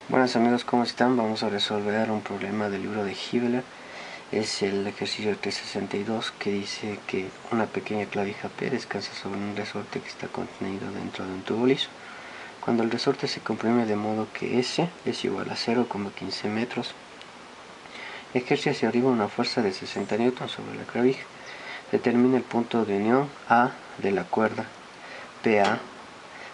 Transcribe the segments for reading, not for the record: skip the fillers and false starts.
Buenos amigos, ¿cómo están? Vamos a resolver un problema del libro de Hibbeler. Es el ejercicio 362 que dice que una pequeña clavija P descansa sobre un resorte que está contenido dentro de un tubo liso. Cuando el resorte se comprime de modo que S es igual a 0,15 metros, ejerce hacia arriba una fuerza de 60 newtons sobre la clavija. Determina el punto de unión A de la cuerda PA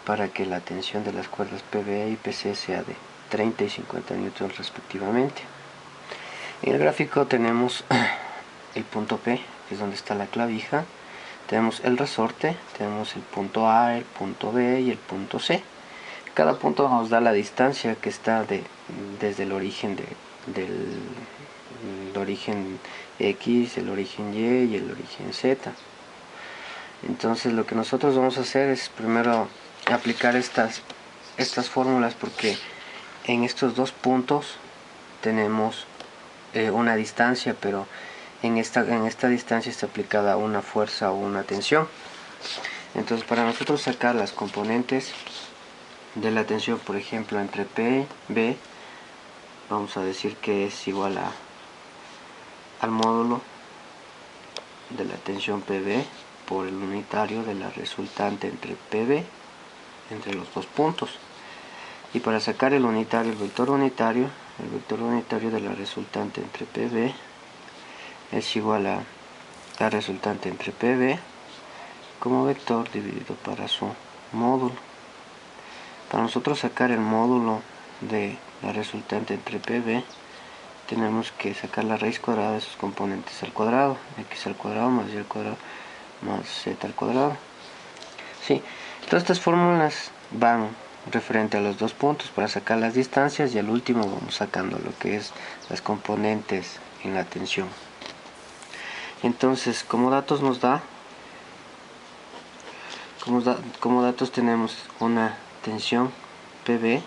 para que la tensión de las cuerdas PB y PC sea de 30 y 50 newtons respectivamente. En el gráfico tenemos el punto P, que es donde está la clavija, tenemos el resorte, tenemos el punto A, el punto B y el punto C. Cada punto nos da la distancia que está desde el origen del origen X, el origen Y y el origen Z. Entonces lo que nosotros vamos a hacer es primero aplicar estas fórmulas, porque en estos dos puntos tenemos una distancia, pero en esta distancia está aplicada una fuerza o una tensión. Entonces, para nosotros sacar las componentes de la tensión, por ejemplo, entre P y B, vamos a decir que es igual al módulo de la tensión PB por el unitario de la resultante entre PB, entre los dos puntos. Y para sacar el vector unitario de la resultante entre PB es igual a la resultante entre PB como vector dividido para su módulo. Para nosotros sacar el módulo de la resultante entre PB, tenemos que sacar la raíz cuadrada de sus componentes al cuadrado, x al cuadrado más y al cuadrado más z al cuadrado. Sí, todas estas fórmulas van referente a los dos puntos para sacar las distancias, y al último vamos sacando lo que es las componentes en la tensión. Entonces, como datos nos da, como datos tenemos una tensión PB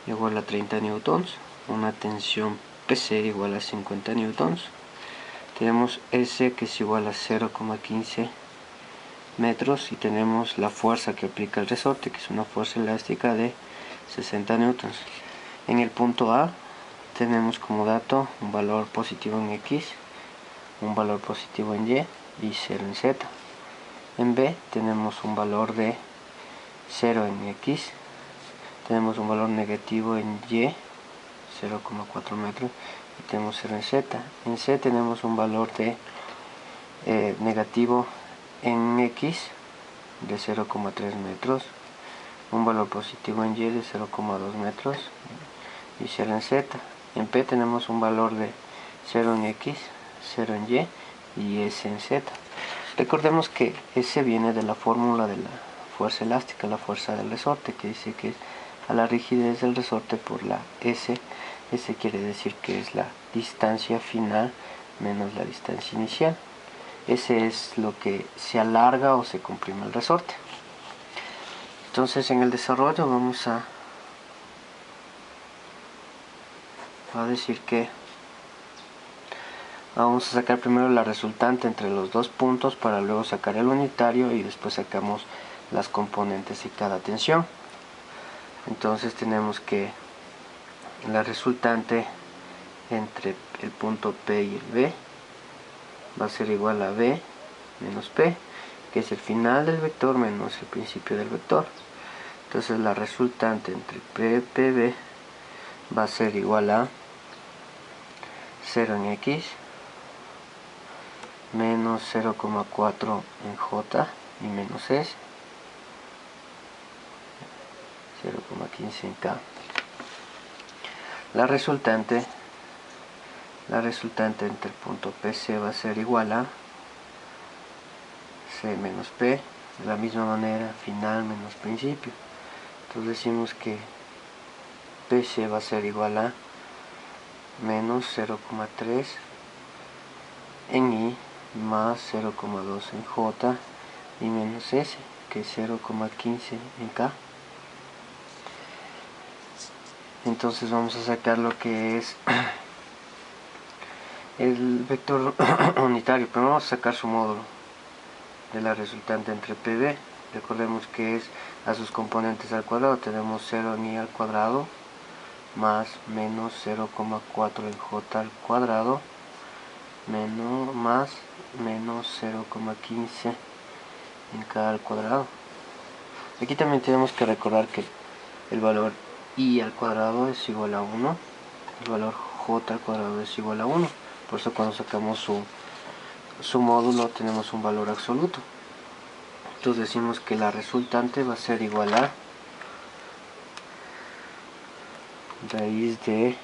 igual a 30 newtons, una tensión PC igual a 50 newtons, tenemos S que es igual a 0,15 metros, y tenemos la fuerza que aplica el resorte, que es una fuerza elástica de 60 newtons. En el punto A tenemos como dato un valor positivo en X, un valor positivo en Y 0 en Z. En B tenemos un valor de 0 en X, tenemos un valor negativo en Y, 0,4 metros, y tenemos 0 en Z. En C tenemos un valor de negativo en X de 0,3 metros, un valor positivo en Y de 0,2 metros y 0 en Z. En P tenemos un valor de 0 en X, 0 en y S en Z. Recordemos que S viene de la fórmula de la fuerza elástica, la fuerza del resorte, que dice que es a la rigidez del resorte por la S. S quiere decir que es la distancia final menos la distancia inicial. S es lo que se alarga o se comprime el resorte. Entonces, en el desarrollo vamos a decir que vamos a sacar primero la resultante entre los dos puntos para luego sacar el unitario, y después sacamos las componentes y cada tensión. Entonces tenemos que la resultante entre el punto P y el B va a ser igual a B menos P, que es el final del vector menos el principio del vector. Entonces la resultante entre P y PB va a ser igual a 0 en X menos 0,4 en J y menos S, 0,15 en K. La resultante entre el punto PC va a ser igual a C menos P, de la misma manera final menos principio. Entonces decimos que PC va a ser igual a menos 0,3 en I más 0,2 en J y menos S, que es 0,15 en K. Entonces vamos a sacar lo que es el vector unitario. Pero vamos a sacar su módulo de la resultante entre PB. Recordemos que es a sus componentes al cuadrado. Tenemos 0 en I al cuadrado más menos 0,4 en j al cuadrado menos más menos 0,15 en k al cuadrado. Aquí también tenemos que recordar que el valor i al cuadrado es igual a 1, el valor j al cuadrado es igual a 1, por eso cuando sacamos su módulo tenemos un valor absoluto. Entonces decimos que la resultante va a ser igual a raíz de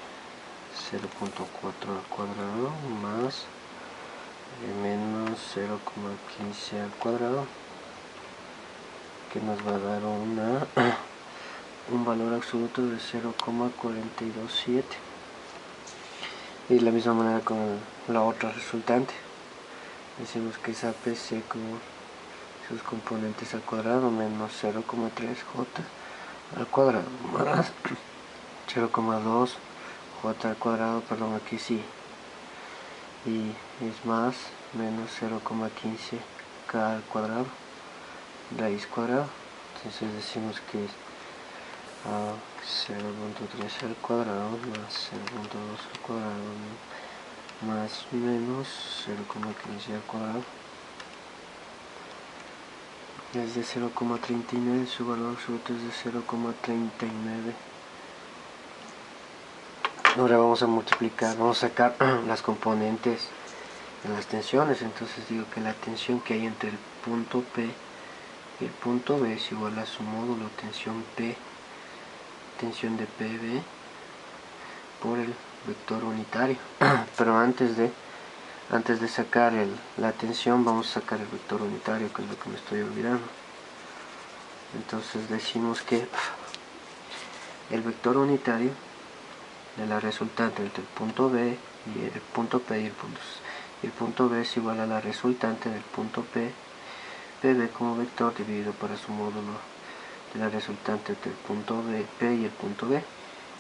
0,4 al cuadrado más menos 0,15 al cuadrado, que nos va a dar un valor absoluto de 0,427. Y de la misma manera con la otra resultante, decimos que es APC como sus componentes al cuadrado menos 0,3j al cuadrado más 0,2 j al cuadrado, perdón, aquí sí, y es más menos 0,15 k al cuadrado raíz cuadrada. Entonces decimos que es 0,3 al cuadrado más 0,2 al cuadrado más menos 0,15 al cuadrado es de 0,39, su valor absoluto es de 0,39. Ahora vamos a multiplicar, vamos a sacar las componentes de las tensiones. Entonces digo que la tensión que hay entre el punto P y el punto B es igual a su módulo tensión P, tensión de PB por el vector unitario. Pero antes de sacar la tensión vamos a sacar el vector unitario, que es lo que me estoy olvidando. Entonces decimos que el vector unitario de la resultante entre el punto B y el punto P y el punto B es igual a la resultante del punto P, PB como vector dividido para su módulo de la resultante entre el punto B, P y el punto B.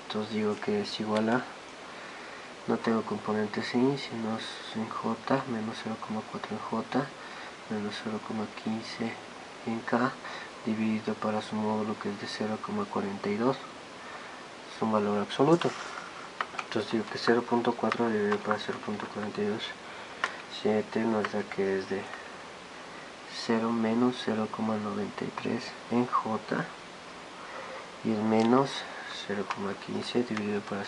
Entonces digo que es igual a, no tengo componentes I, sino en J, menos 0,4 en J, menos 0,15 en K, dividido para su módulo que es de 0,42. Es un valor absoluto. Entonces digo que 0,4 dividido para 0,42, 7 nos da que es de 0 menos 0,93 en J, y el menos 0,15 dividido para 0,42,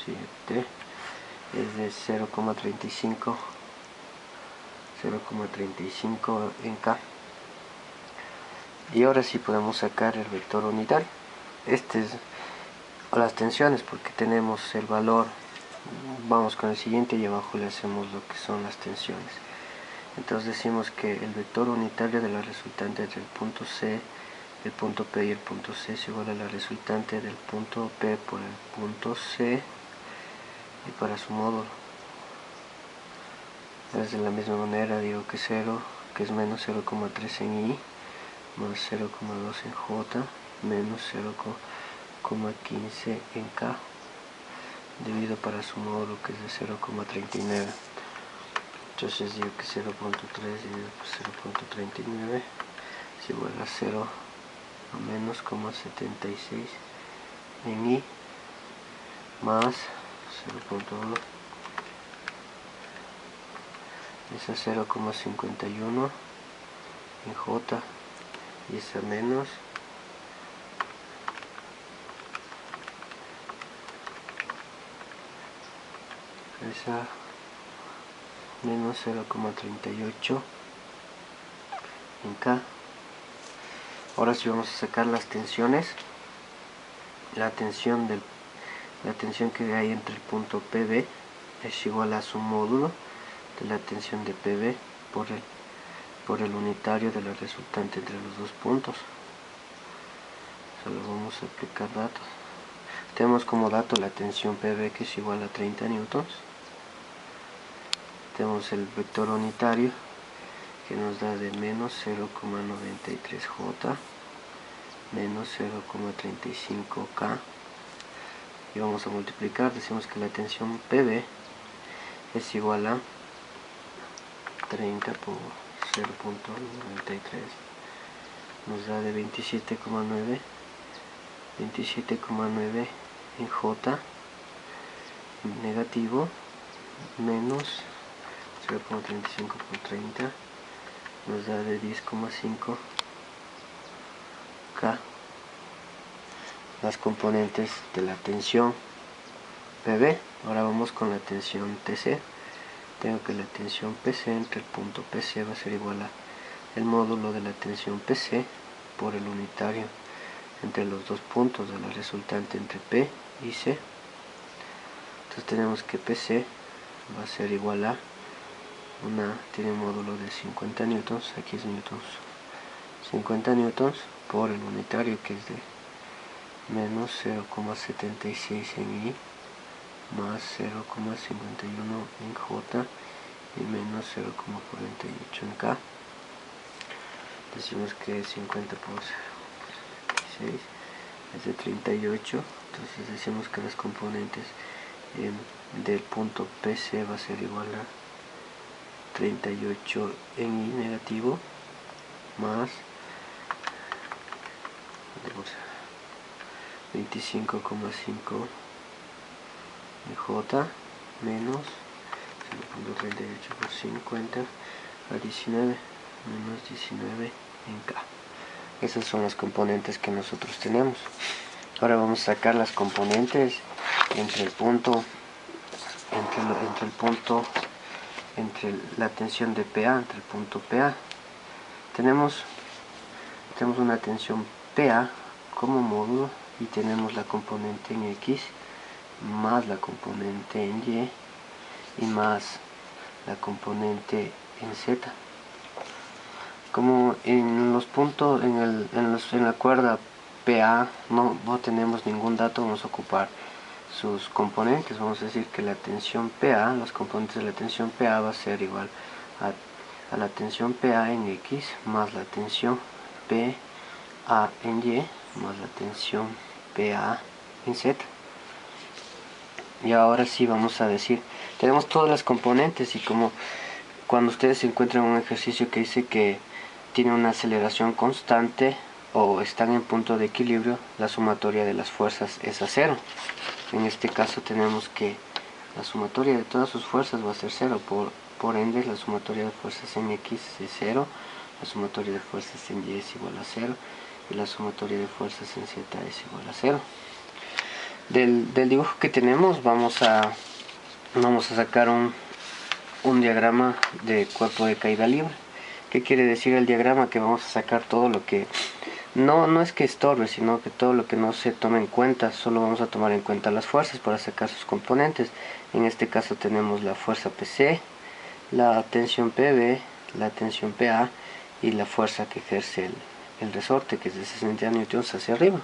7 es de 0,35 en K. Y ahora sí podemos sacar el vector unitario. Este es las tensiones, porque tenemos el valor. Vamos con el siguiente y abajo le hacemos lo que son las tensiones. Entonces decimos que el vector unitario de la resultante entre el punto C, el punto P y el punto C es igual a la resultante del punto P por el punto C y para su módulo. De la misma manera digo que 0, que es menos 0,3 en I, más 0,2 en J, menos 0,15 en K, dividido para su módulo que es de 0,39. Entonces digo que 0,3 dividido por 0,39 es igual a 0 a menos 0,76 en I, más 0,2 es a 0,51 en J, y es a menos es a menos 0,38 en K. Ahora sí vamos a sacar las tensiones. La tensión que hay entre el punto PB es igual a su módulo de la tensión de PB por el unitario de la resultante entre los dos puntos. Solo vamos a aplicar datos. Tenemos como dato la tensión PB, que es igual a 30 newtons. Tenemos el vector unitario que nos da de menos 0,93J, menos 0,35K, y vamos a multiplicar. Decimos que la tensión PB es igual a 30 por 0,93, nos da de 27,9 en J negativo menos 0,35 por 30 nos da de 10,5 K. Las componentes de la tensión PB. Ahora vamos con la tensión TC. Tengo que la tensión PC entre el punto PC va a ser igual a el módulo de la tensión PC por el unitario entre los dos puntos de la resultante entre P y C. Entonces tenemos que PC va a ser igual a tiene un módulo de 50 newtons, aquí es newtons, 50 newtons por el unitario que es de menos 0,76 en I más 0,51 en J y menos 0,48 en K. Decimos que 50 por 0,76 es de 38, entonces decimos que las componentes del punto PC va a ser igual a 38 en I negativo más 25,5 en J menos 0,38 por 50 a 19 menos 19 en K. Esas son las componentes que nosotros tenemos. Ahora vamos a sacar las componentes entre la tensión de PA, entre el punto PA. Tenemos una tensión PA como módulo y tenemos la componente en X más la componente en Y y más la componente en Z. Como en los puntos, en la cuerda PA no tenemos ningún dato, vamos a ocupar sus componentes. Vamos a decir que la tensión PA, los componentes de la tensión PA va a ser igual a la tensión PA en X más la tensión PA en Y más la tensión PA en Z. Y ahora sí vamos a decir, tenemos todas las componentes y como cuando ustedes se encuentran en un ejercicio que dice que tiene una aceleración constante o están en punto de equilibrio, la sumatoria de las fuerzas es a 0. En este caso tenemos que la sumatoria de todas sus fuerzas va a ser 0, por ende la sumatoria de fuerzas en X es 0, la sumatoria de fuerzas en Y es igual a 0 y la sumatoria de fuerzas en Z es igual a 0. Del dibujo que tenemos vamos a sacar un diagrama de cuerpo de caída libre. ¿Qué quiere decir el diagrama? Que vamos a sacar todo lo que no es que estorbe, sino que todo lo que no se tome en cuenta. Solo vamos a tomar en cuenta las fuerzas para sacar sus componentes. En este caso tenemos la fuerza PC, la tensión PB, la tensión PA y la fuerza que ejerce el resorte, que es de 60 newtons hacia arriba.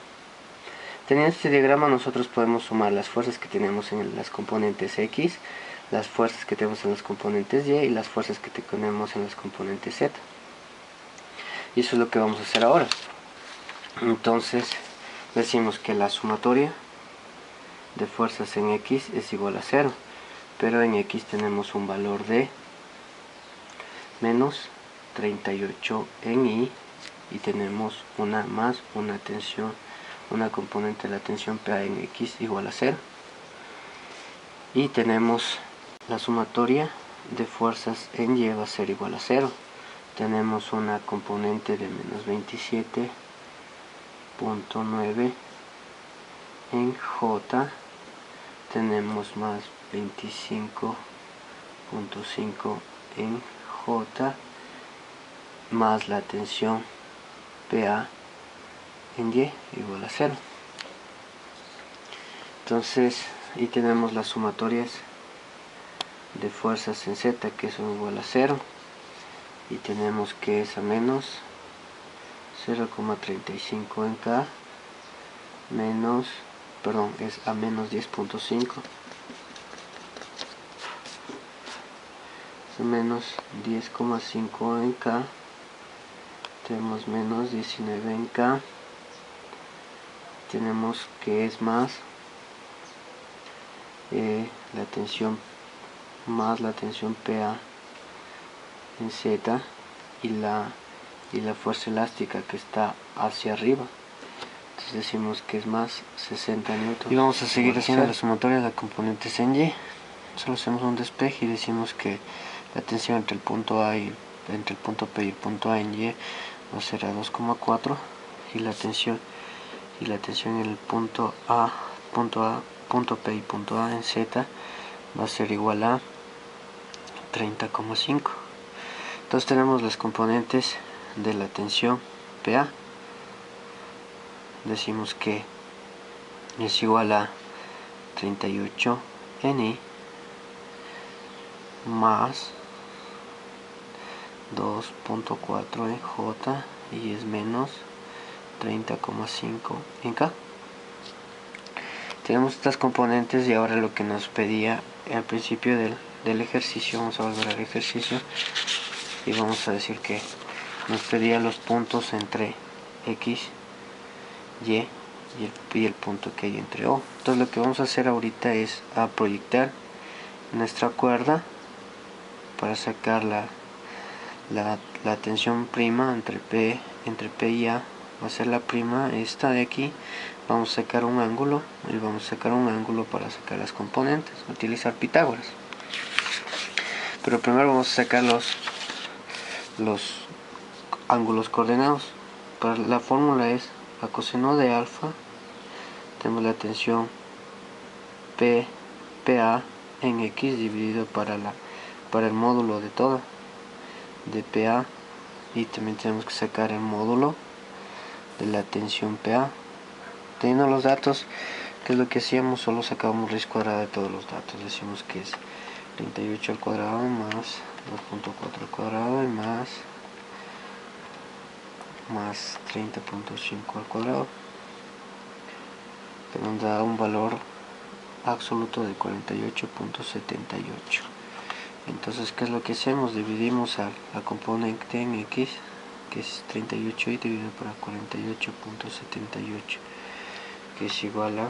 Teniendo este diagrama nosotros podemos sumar las fuerzas que tenemos en las componentes X, las fuerzas que tenemos en las componentes Y y las fuerzas que tenemos en las componentes Z. Y eso es lo que vamos a hacer ahora. Entonces decimos que la sumatoria de fuerzas en X es igual a 0, pero en X tenemos un valor de menos 38 en Y y tenemos una tensión, una componente de la tensión PA en X igual a 0. Y tenemos la sumatoria de fuerzas en Y va a ser igual a 0. Tenemos una componente de menos 27,9 en J. Tenemos más 25,5 en J más la tensión PA en Y igual a 0. Entonces, y tenemos las sumatorias de fuerzas en Z que son igual a 0 y tenemos que es a menos 0,35 en K es a menos 10,5, es a menos 10,5 en K, tenemos menos 19 en K, tenemos que es más la tensión más la tensión PA en Z y la fuerza elástica que está hacia arriba. entonces decimos que es más 60 newtons. Y vamos a seguir haciendo la sumatoria de las componentes en Y. Solo hacemos un despeje y decimos que la tensión entre el punto A y entre el punto P y el punto A en Y va a ser a 2,4, y la tensión en el punto P y punto A en Z va a ser igual a 30,5. Entonces tenemos las componentes de la tensión PA. Decimos que es igual a 38 Ni más 2.4 en J, y es menos 30,5 en K. Tenemos estas componentes, y ahora lo que nos pedía al principio del ejercicio, vamos a volver al ejercicio y vamos a decir que nos pedía los puntos entre X, Y y el punto que hay entre O. Entonces lo que vamos a hacer ahorita es a proyectar nuestra cuerda para sacar la tensión prima entre P y A. Va a ser la prima esta de aquí. Vamos a sacar un ángulo, y vamos a sacar un ángulo para sacar las componentes, utilizar Pitágoras. Pero primero vamos a sacar los ángulos coordenados. Para la fórmula es a coseno de alfa, tenemos la tensión PA en X dividido para el módulo de toda de PA, y también tenemos que sacar el módulo de la tensión PA. Teniendo los datos, ¿qué es lo que hacíamos? Solo sacábamos raíz cuadrada de todos los datos. Decimos que es 38 al cuadrado más 2.4 al cuadrado y más 30.5 al cuadrado, que nos da un valor absoluto de 48.78. Entonces, ¿qué es lo que hacemos? Dividimos a la componente en X, que es 38, y dividido por 48.78, que es igual a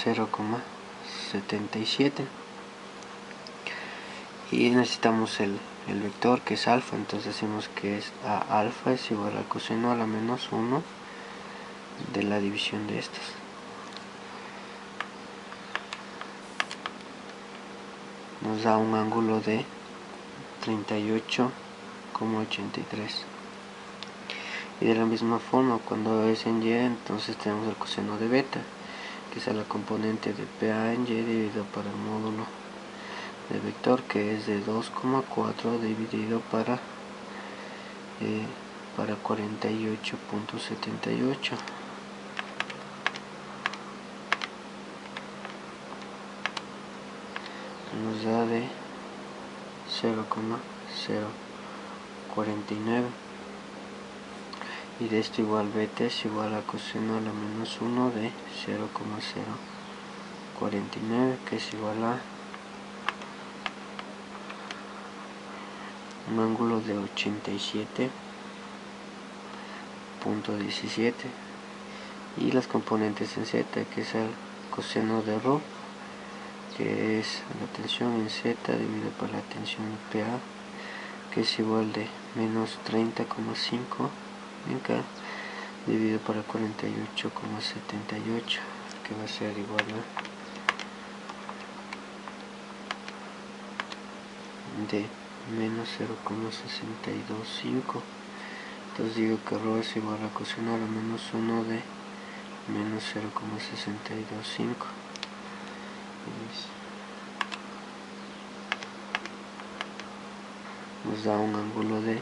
0,77. Y necesitamos el vector, que es alfa. Entonces decimos que alfa es igual al coseno a la menos 1 de la división de estas. Nos da un ángulo de 38,83. Y de la misma forma, cuando es en Y, entonces tenemos el coseno de beta, que es la componente de PA en Y dividido para el módulo de vector, que es de 2,4 dividido para 48.78. Nos da de 0,049, y de esto igual beta es igual a coseno a la menos 1 de 0,049, que es igual a un ángulo de 87.17. y las componentes en Z, que es el coseno de ρ, que es la tensión en Z dividido por la tensión en PA, que es igual de menos 30,5 en K dividido por 48,78, que va a ser igual a de menos 0,625. Entonces digo que ρ es igual a coseno a la menos 1 de menos 0,625. Nos da un ángulo de 128.7.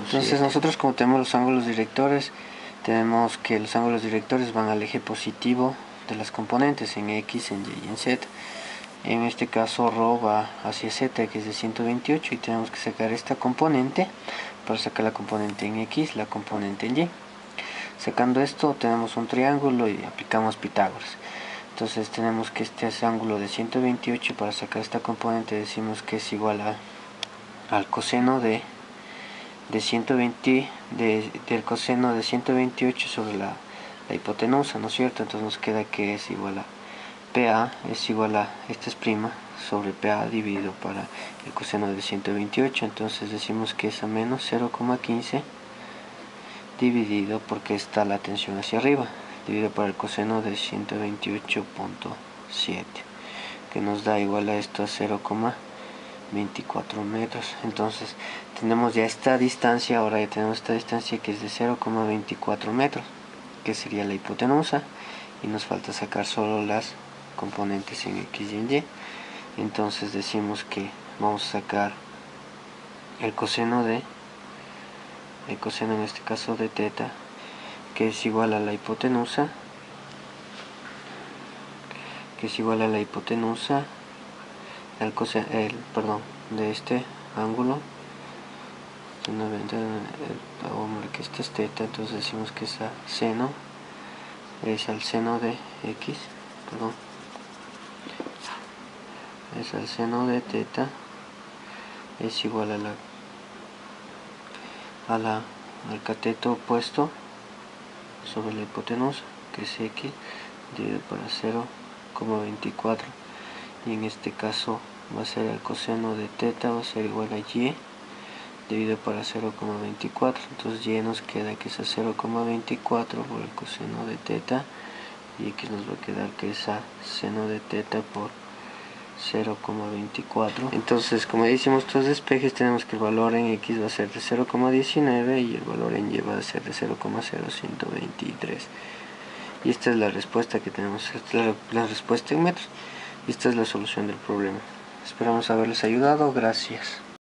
Entonces nosotros, como tenemos los ángulos directores, tenemos que los ángulos directores van al eje positivo de las componentes, en X, en Y y en Z. En este caso ρ va hacia Z, que es de 128, y tenemos que sacar esta componente para sacar la componente en X, la componente en Y. Sacando esto tenemos un triángulo y aplicamos Pitágoras. Entonces tenemos que este es ángulo de 128, para sacar esta componente decimos que es igual al coseno del coseno de 128 sobre la hipotenusa, ¿no es cierto? Entonces nos queda que es igual a PA es igual a, esta es prima, sobre PA dividido para el coseno de 128. Entonces decimos que es a menos 0,15 dividido, porque está la tensión hacia arriba, dividido por el coseno de 128.7, que nos da igual a esto a 0,24 metros. Entonces tenemos ya esta distancia, ahora ya tenemos esta distancia que es de 0,24 metros, que sería la hipotenusa, y nos falta sacar solo las componentes en X y en Y. Entonces decimos que vamos a sacar el coseno en este caso de teta, que es igual a la hipotenusa, de este ángulo, que este es teta. Entonces decimos que esa seno es al seno de X, es al seno de teta, es igual al cateto opuesto sobre la hipotenusa, que es X, dividido para 0,24, y en este caso va a ser el coseno de teta, va a ser igual a Y dividido para 0,24. entonces Y nos queda que es a 0,24 por el coseno de teta, y X nos va a quedar que es a seno de teta por 0,24. entonces, como hicimos estos despejes, tenemos que el valor en X va a ser de 0,19 y el valor en Y va a ser de 0,0123. y esta es la respuesta que tenemos, esta es la respuesta en metros, y esta es la solución del problema. Esperamos haberles ayudado. Gracias.